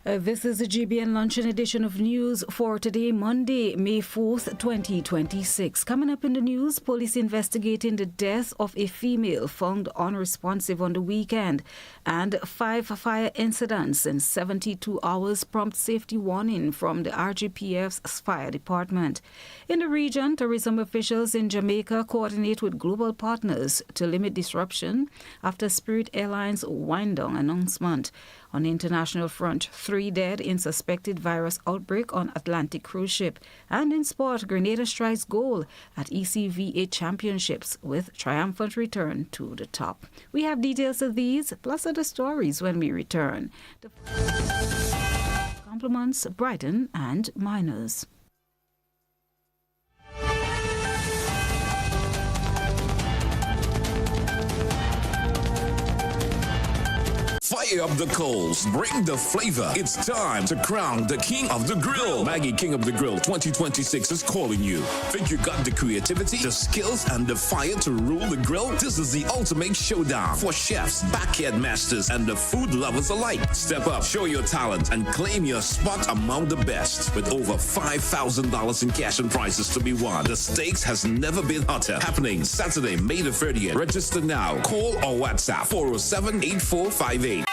This is the GBN Luncheon edition of news for today, Monday, May 4th, 2026. Coming up in the news, police investigating the death of a female found unresponsive on the weekend, and 5 fire incidents in 72 hours, prompt safety warning from the RGPF's fire department. In the region, tourism officials in Jamaica coordinate with global partners to limit disruption after Spirit Airlines wind-down announcement. On the international front, 3 dead in suspected virus outbreak on Atlantic cruise ship. And in sport, Grenada strikes gold at ECVA championships with triumphant return to the top. We have details of these, plus other stories when we return. Compliments, Brighton and Miners. Fire up the coals, bring the flavor. It's time to crown the King of the Grill. Maggie King of the Grill 2026 is calling you. Think you got the creativity, the skills, and the fire to rule the grill? This is the ultimate showdown for chefs, backyard masters, and the food lovers alike. Step up, show your talent, and claim your spot among the best. With over $5,000 in cash and prizes to be won, the stakes has never been hotter. Happening Saturday, May the 30th. Register now. Call or WhatsApp 407-8458.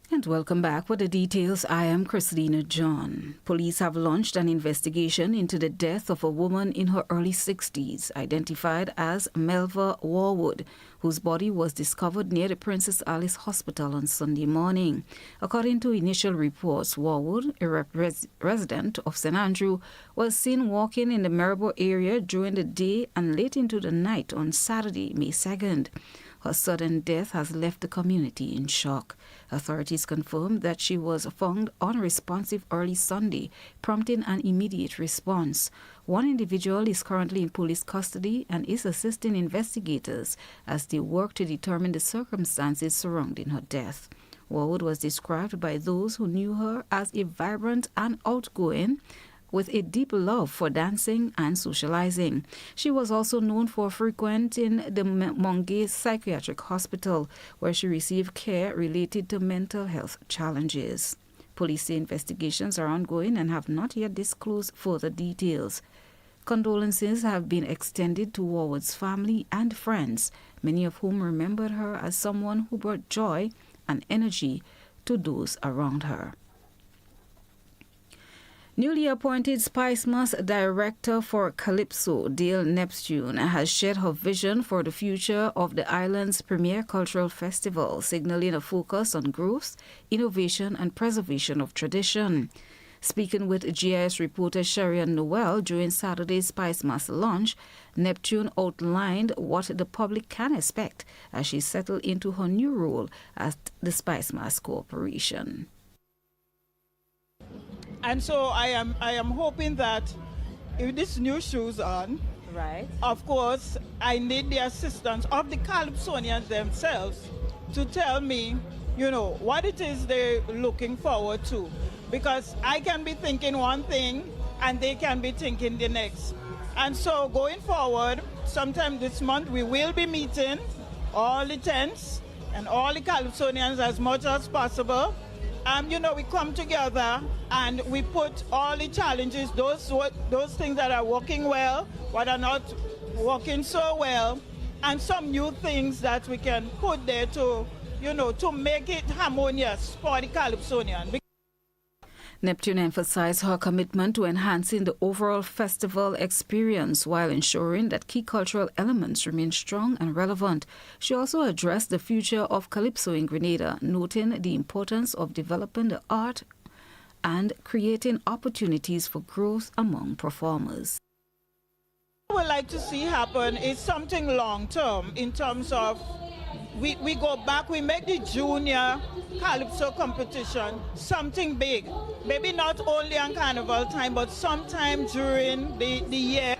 And welcome back. With the details, I am Christlina John. Police have launched an investigation into the death of a woman in her early 60s, identified as Melva Warwood, whose body was discovered near the Princess Alice Hospital on Sunday morning. According to initial reports, Warwood, a resident of St. Andrew, was seen walking in the Maribor area during the day and late into the night on Saturday, May 2nd. Her sudden death has left the community in shock. Authorities confirmed that she was found unresponsive early Sunday, prompting an immediate response. One individual is currently in police custody and is assisting investigators as they work to determine the circumstances surrounding her death. Warwood was described by those who knew her as a vibrant and outgoing, with a deep love for dancing and socializing. She was also known for frequenting the Mongay Psychiatric Hospital, where she received care related to mental health challenges. Police say investigations are ongoing and have not yet disclosed further details. Condolences have been extended to Warwood's family and friends, many of whom remembered her as someone who brought joy and energy to those around her. Newly appointed Spicemas Director for Calypso, Dale Neptune, has shared her vision for the future of the island's premier cultural festival, signaling a focus on growth, innovation, and preservation of tradition. Speaking with GIS reporter Sharian Noel during Saturday's Spicemas launch, Neptune outlined what the public can expect as she settled into her new role at the Spicemas Corporation. And so I am hoping that if this new shoes on, right, of course, I need the assistance of the Calypsonians themselves to tell me, what it is they're looking forward to. Because I can be thinking one thing and they can be thinking the next. And so going forward, sometime this month, we will be meeting all the tents and all the Calypsonians as much as possible. We come together and we put all the challenges, those things that are working well, what are not working so well, and some new things that we can put there to make it harmonious for the Calypsonian. Neptune emphasized her commitment to enhancing the overall festival experience while ensuring that key cultural elements remain strong and relevant. She also addressed the future of Calypso in Grenada, noting the importance of developing the art and creating opportunities for growth among performers. What I would like to see happen is something long-term in terms of we go back, we make the junior Calypso competition something big. Maybe not only on Carnival time, but sometime during the year.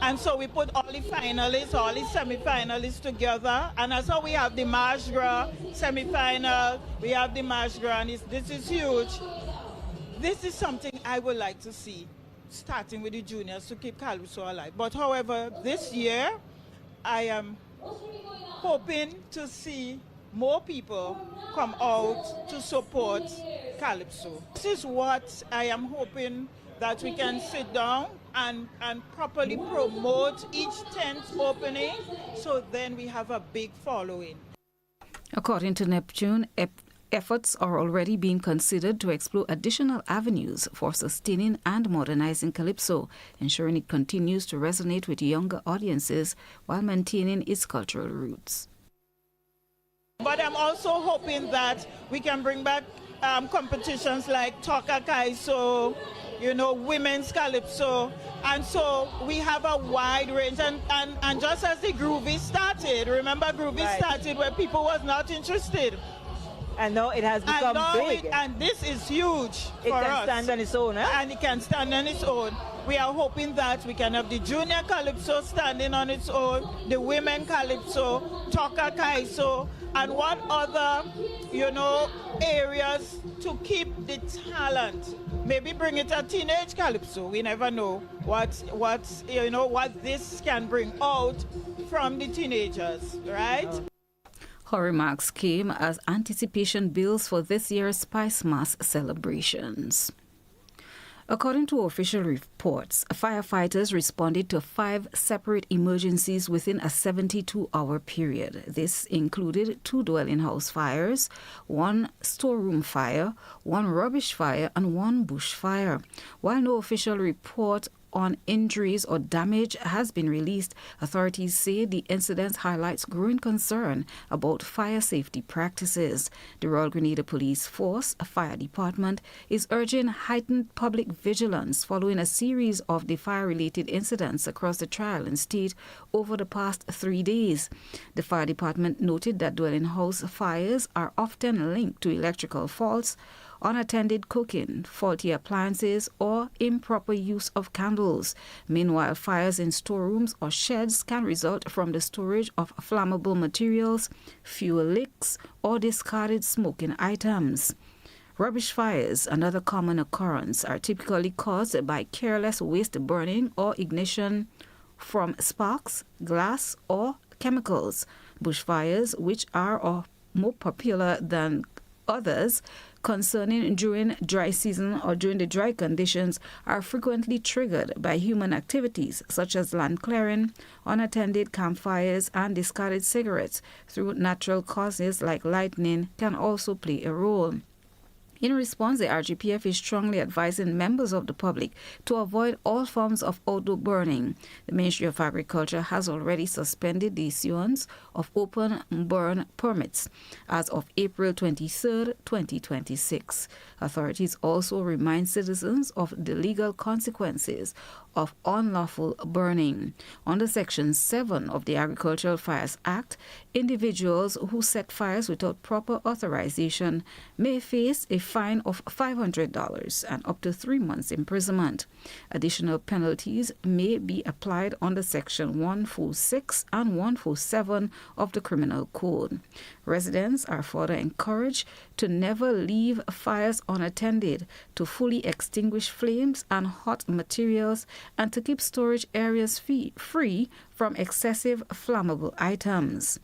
And so we put all the finalists, all the semi-finalists together. And that's how we have the March Gras semi-final, we have the March Gras, and this is huge. This is something I would like to see, starting with the juniors to keep Calypso alive. But however, this year, I am hoping to see more people come out to support Calypso. This is what I am hoping that we can sit down and properly promote each tent opening, so then we have a big following. According to Neptune, efforts are already being considered to explore additional avenues for sustaining and modernizing Calypso, ensuring it continues to resonate with younger audiences while maintaining its cultural roots. But I'm also hoping that we can bring back competitions like Toka Kaiso, women's Calypso. And so we have a wide range. And just as the Groovy started, remember Groovy started where people was not interested. And now it has become big. And this is huge for us. It can stand on its own, huh? And it can stand on its own. We are hoping that we can have the junior Calypso standing on its own, the women Calypso, Toka Kaiso, and what other, areas to keep the talent. Maybe bring it a teenage Calypso. We never know what this can bring out from the teenagers, right? Her remarks came as anticipation builds for this year's Spice Mass celebrations. According to official reports, firefighters responded to 5 separate emergencies within a 72-hour period. This included 2 dwelling house fires, 1 storeroom fire, 1 rubbish fire, and 1 bush fire. While no official report on injuries or damage has been released, authorities say the incident highlights growing concern about fire safety practices. The Royal Grenada Police Force, a fire department, is urging heightened public vigilance following a series of the fire-related incidents across the Tri-Island state over the past 3 days. The fire department noted that dwelling house fires are often linked to electrical faults, unattended cooking, faulty appliances, or improper use of candles. Meanwhile, fires in storerooms or sheds can result from the storage of flammable materials, fuel leaks, or discarded smoking items. Rubbish fires, another common occurrence, are typically caused by careless waste burning or ignition from sparks, glass, or chemicals. Bushfires, which are more popular than others concerning during dry season or during the dry conditions, are frequently triggered by human activities such as land clearing, unattended campfires, and discarded cigarettes. Through natural causes like lightning can also play a role. In response, the RGPF is strongly advising members of the public to avoid all forms of outdoor burning. The Ministry of Agriculture has already suspended the issuance of open burn permits as of April 23, 2026. Authorities also remind citizens of the legal consequences of unlawful burning. Under Section 7 of the Agricultural Fires Act, individuals who set fires without proper authorization may face a fine of $500 and up to 3 months imprisonment. Additional penalties may be applied under Section 146 and 147 of the Criminal Code. Residents are further encouraged to never leave fires unattended, to fully extinguish flames and hot materials, and to keep storage areas free from excessive flammable items.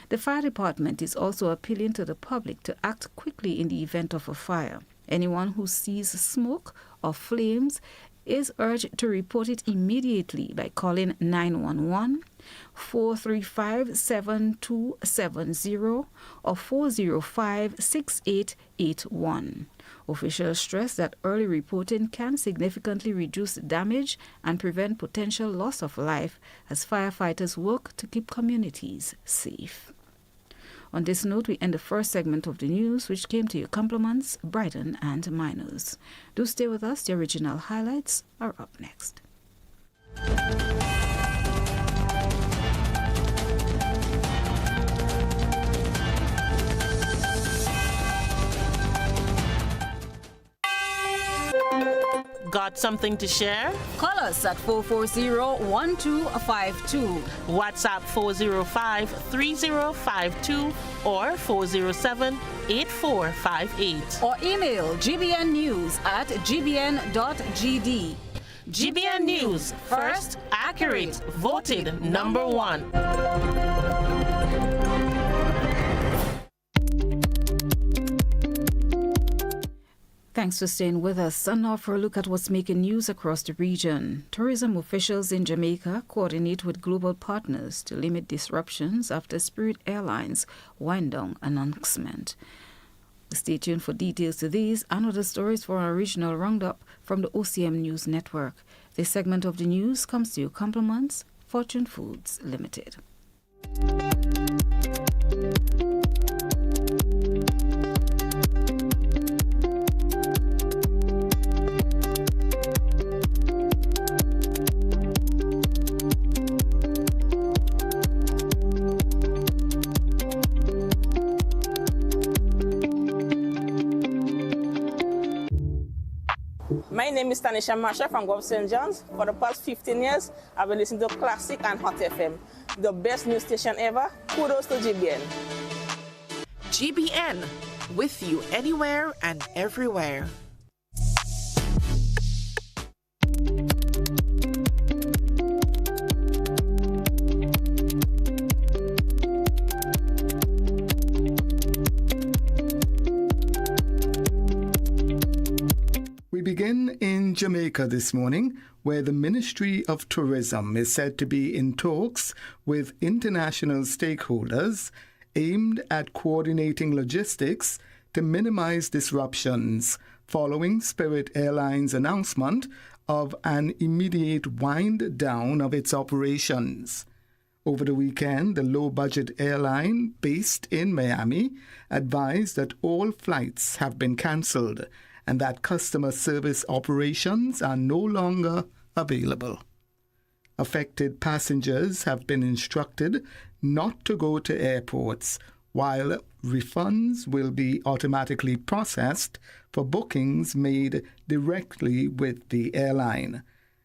The fire department is also appealing to the public to act quickly in the event of a fire. Anyone who sees smoke or flames is urged to report it immediately by calling 911, 435-7270 or 405-6881. Officials stress that early reporting can significantly reduce damage and prevent potential loss of life as firefighters work to keep communities safe. On this note, we end the first segment of the news, which came to your compliments, Brighton and Miners. Do stay with us. The original highlights are up next. Got something to share? Call us at 440-1252. WhatsApp 405-3052 or 407-8458. Or email gbnnews@gbn.gd. GBN News, first, accurate, voted #1. Thanks for staying with us. And now for a look at what's making news across the region. Tourism officials in Jamaica coordinate with global partners to limit disruptions after Spirit Airlines wind-down announcement. Stay tuned for details to these and other stories for our regional roundup from the OCM News Network. This segment of the news comes to you compliments Fortune Foods Limited. My name is Tanisha Marsha from Gulf St. John's. For the past 15 years, I've been listening to Classic and Hot FM. The best news station ever. Kudos to GBN. GBN, with you anywhere and everywhere. We begin in Jamaica this morning, where the Ministry of Tourism is said to be in talks with international stakeholders aimed at coordinating logistics to minimize disruptions following Spirit Airlines' announcement of an immediate wind down of its operations. Over the weekend, the low-budget airline based in Miami advised that all flights have been cancelled and that customer service operations are no longer available. Affected passengers have been instructed not to go to airports, while refunds will be automatically processed for bookings made directly with the airline.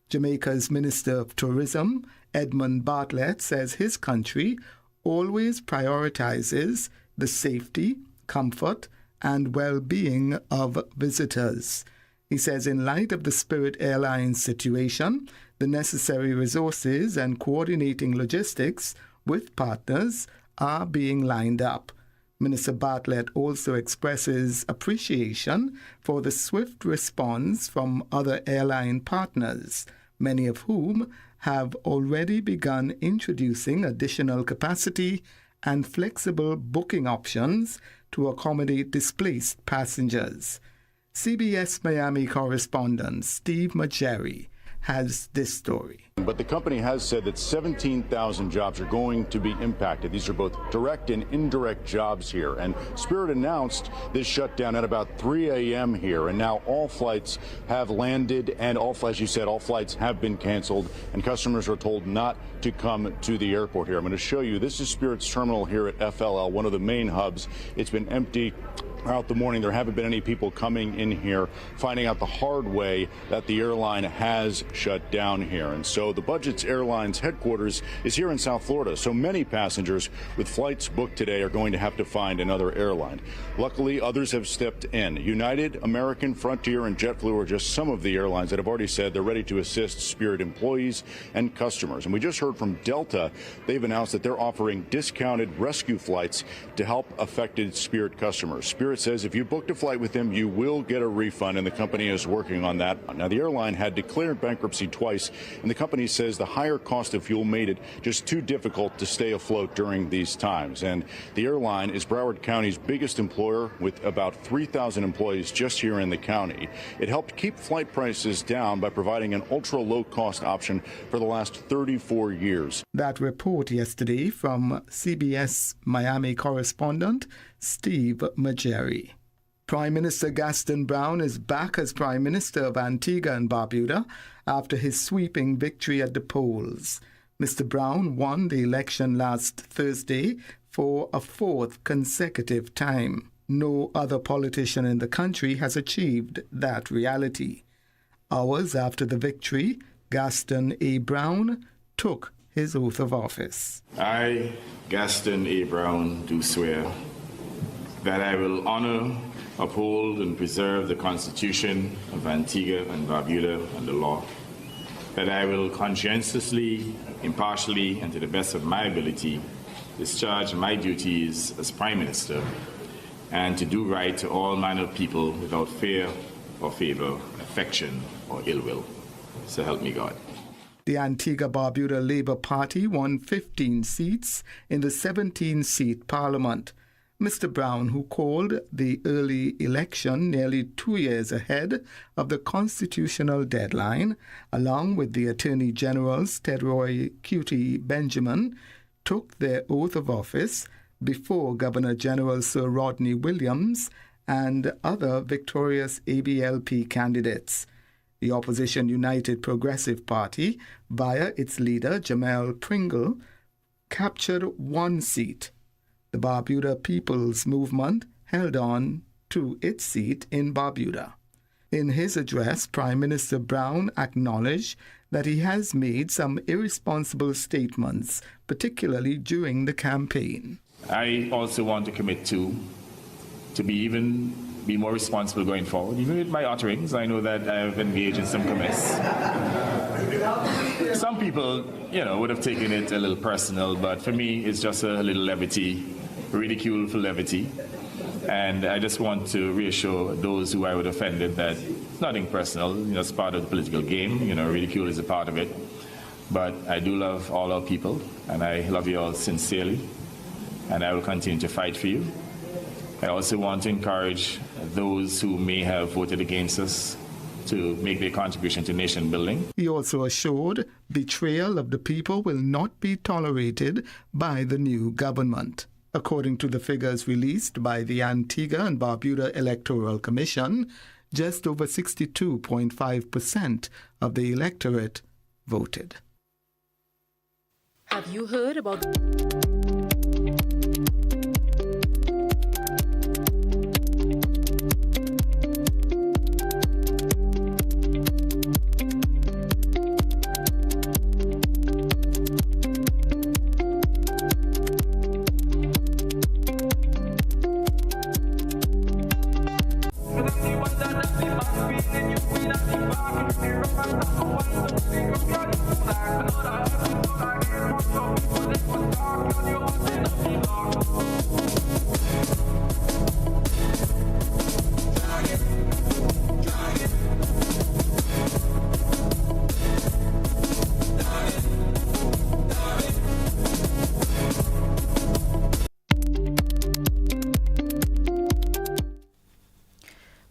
Jamaica's Minister of Tourism, Edmund Bartlett, says his country always prioritizes the safety, comfort, and well-being of visitors. He says in light of the Spirit Airlines situation, the necessary resources and coordinating logistics with partners are being lined up. Minister Bartlett also expresses appreciation for the swift response from other airline partners, many of whom have already begun introducing additional capacity and flexible booking options to accommodate displaced passengers. CBS Miami correspondent Steve Majeri has this story. But the company has said that 17,000 jobs are going to be impacted. These are both direct and indirect jobs here. And Spirit announced this shutdown at about 3 a.m. here. And now all flights have landed and as you said, all flights have been canceled. And customers are told not to come to the airport here. I'm going to show you. This is Spirit's terminal here at FLL, one of the main hubs. It's been empty throughout the morning. There haven't been any people coming in here, finding out the hard way that the airline has shut down here. And so the Budget's Airlines headquarters is here in South Florida. So many passengers with flights booked today are going to have to find another airline. Luckily, others have stepped in. United, American, Frontier, and JetBlue are just some of the airlines that have already said they're ready to assist Spirit employees and customers. And we just heard from Delta. They've announced that they're offering discounted rescue flights to help affected Spirit customers. Spirit says if you booked a flight with them, you will get a refund, and the company is working on that. Now, the airline had declared bankruptcy twice, and the company says the higher cost of fuel made it just too difficult to stay afloat during these times. And the airline is Broward County's biggest employer with about 3,000 employees just here in the county. It helped keep flight prices down by providing an ultra-low-cost option for the last 34 years. That report yesterday from CBS Miami correspondent Steve Majeri. Prime Minister Gaston Brown is back as Prime Minister of Antigua and Barbuda after his sweeping victory at the polls. Mr. Brown won the election last Thursday for a fourth consecutive time. No other politician in the country has achieved that reality. Hours after the victory, Gaston A. Brown took his oath of office. I, Gaston A. Brown, do swear that I will honor, uphold, and preserve the Constitution of Antigua and Barbuda and the law, that I will conscientiously, impartially, and to the best of my ability discharge my duties as Prime Minister and to do right to all manner of people without fear, or favor, affection, or ill will. So help me God. The Antigua-Barbuda Labour Party won 15 seats in the 17-seat parliament. Mr. Brown, who called the early election nearly 2 years ahead of the constitutional deadline, along with the Attorney General's Tedroy Cutie Benjamin, took their oath of office before Governor General Sir Rodney Williams and other victorious ABLP candidates. The opposition United Progressive Party, via its leader Jamel Pringle, captured 1 seat. The Barbuda People's Movement held on to its seat in Barbuda. In his address, Prime Minister Brown acknowledged that he has made some irresponsible statements, particularly during the campaign. I also want to commit to be more responsible going forward. Even with my utterings, I know that I've engaged in some comments. Some people, would have taken it a little personal, but for me, it's just a little levity, ridicule for levity. And I just want to reassure those who I would have offended that it's nothing personal. It's part of the political game. Ridicule is a part of it. But I do love all our people, and I love you all sincerely, and I will continue to fight for you. I also want to encourage those who may have voted against us to make their contribution to nation building. He also assured betrayal of the people will not be tolerated by the new government. According to the figures released by the Antigua and Barbuda Electoral Commission, just over 62.5% of the electorate voted. Have you heard about...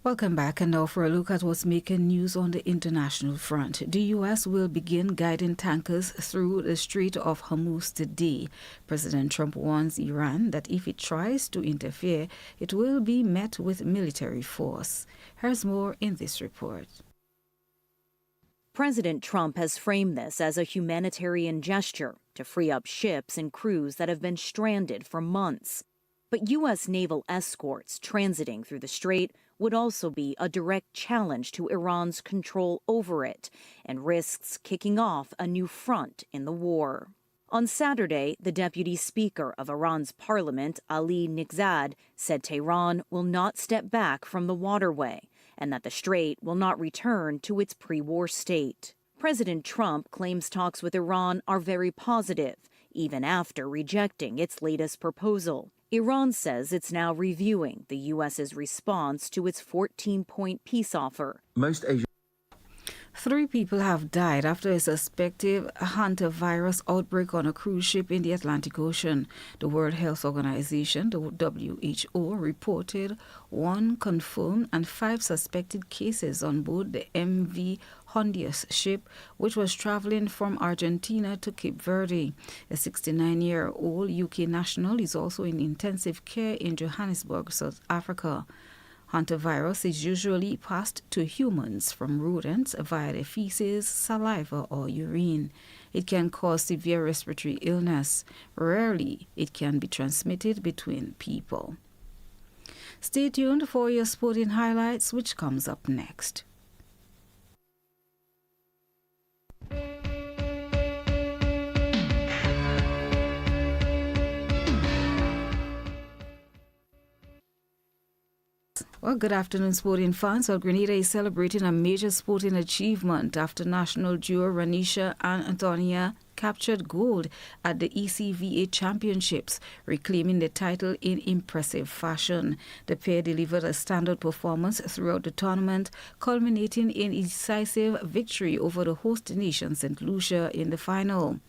Welcome back, and now for a look at what's making news on the international front. The U.S. will begin guiding tankers through the Strait of Hormuz today. President Trump warns Iran that if it tries to interfere, it will be met with military force. Here's more in this report. President Trump has framed this as a humanitarian gesture to free up ships and crews that have been stranded for months. But U.S. naval escorts transiting through the strait would also be a direct challenge to Iran's control over it and risks kicking off a new front in the war. On Saturday, the deputy speaker of Iran's parliament, Ali Nighzad, said Tehran will not step back from the waterway and that the strait will not return to its pre-war state. President Trump claims talks with Iran are very positive, even after rejecting its latest proposal. Iran says it's now reviewing the U.S.'s response to its 14-point peace offer. 3 people have died after a suspected hantavirus outbreak on a cruise ship in the Atlantic Ocean. The World Health Organization, the WHO, reported 1 confirmed and 5 suspected cases on board the MV Hondius ship, which was traveling from Argentina to Cape Verde. A 69-year-old UK national is also in intensive care in Johannesburg, South Africa. Hantavirus is usually passed to humans from rodents via their feces, saliva, or urine. It can cause severe respiratory illness. Rarely, it can be transmitted between people. Stay tuned for your sporting highlights, which comes up next. Well, good afternoon, sporting fans. Well, Grenada is celebrating a major sporting achievement after national duo Ranisha and Antonia captured gold at the ECVA Championships, reclaiming the title in impressive fashion. The pair delivered a standout performance throughout the tournament, culminating in a decisive victory over the host nation St. Lucia in the final.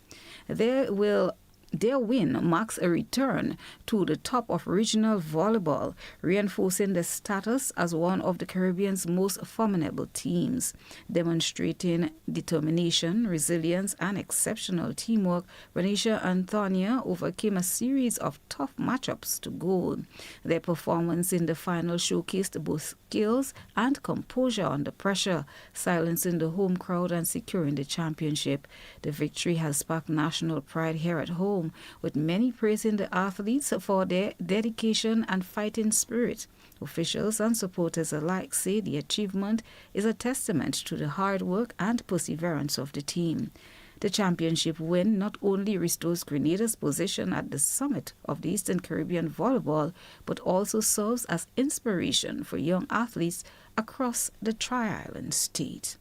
Their win marks a return to the top of regional volleyball, reinforcing their status as one of the Caribbean's most formidable teams. Demonstrating determination, resilience, and exceptional teamwork, Renisha and Tanya overcame a series of tough matchups to gold. Their performance in the final showcased both skills and composure under pressure, silencing the home crowd and securing the championship. The victory has sparked national pride here at home, with many praising the athletes for their dedication and fighting spirit. Officials and supporters alike say the achievement is a testament to the hard work and perseverance of the team. The championship win not only restores Grenada's position at the summit of the Eastern Caribbean volleyball, but also serves as inspiration for young athletes across the Tri-Island state.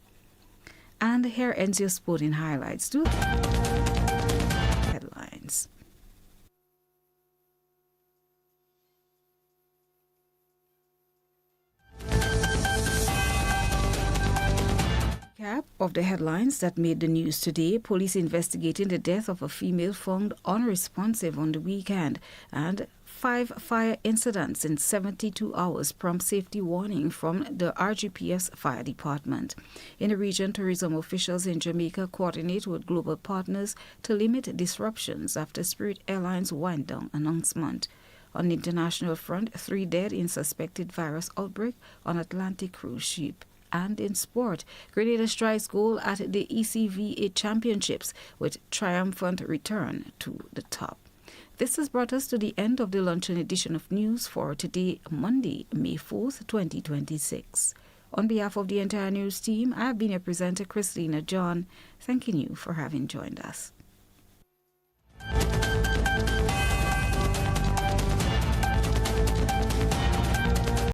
And here ends your sporting highlights. Headlines. Recap of the headlines that made the news today. Police investigating the death of a female found unresponsive on the weekend, and 5 fire incidents in 72 hours, prompt safety warning from the RGPS Fire Department. In the region, tourism officials in Jamaica coordinate with global partners to limit disruptions after Spirit Airlines wind-down announcement. On the international front, 3 dead in suspected virus outbreak on Atlantic cruise ship. And in sport, Grenada strikes gold at the ECVA Championships with triumphant return to the top. This has brought us to the end of the luncheon edition of news for today, Monday, May 4th, 2026. On behalf of the entire news team, I have been your presenter, Christlina John, thanking you for having joined us.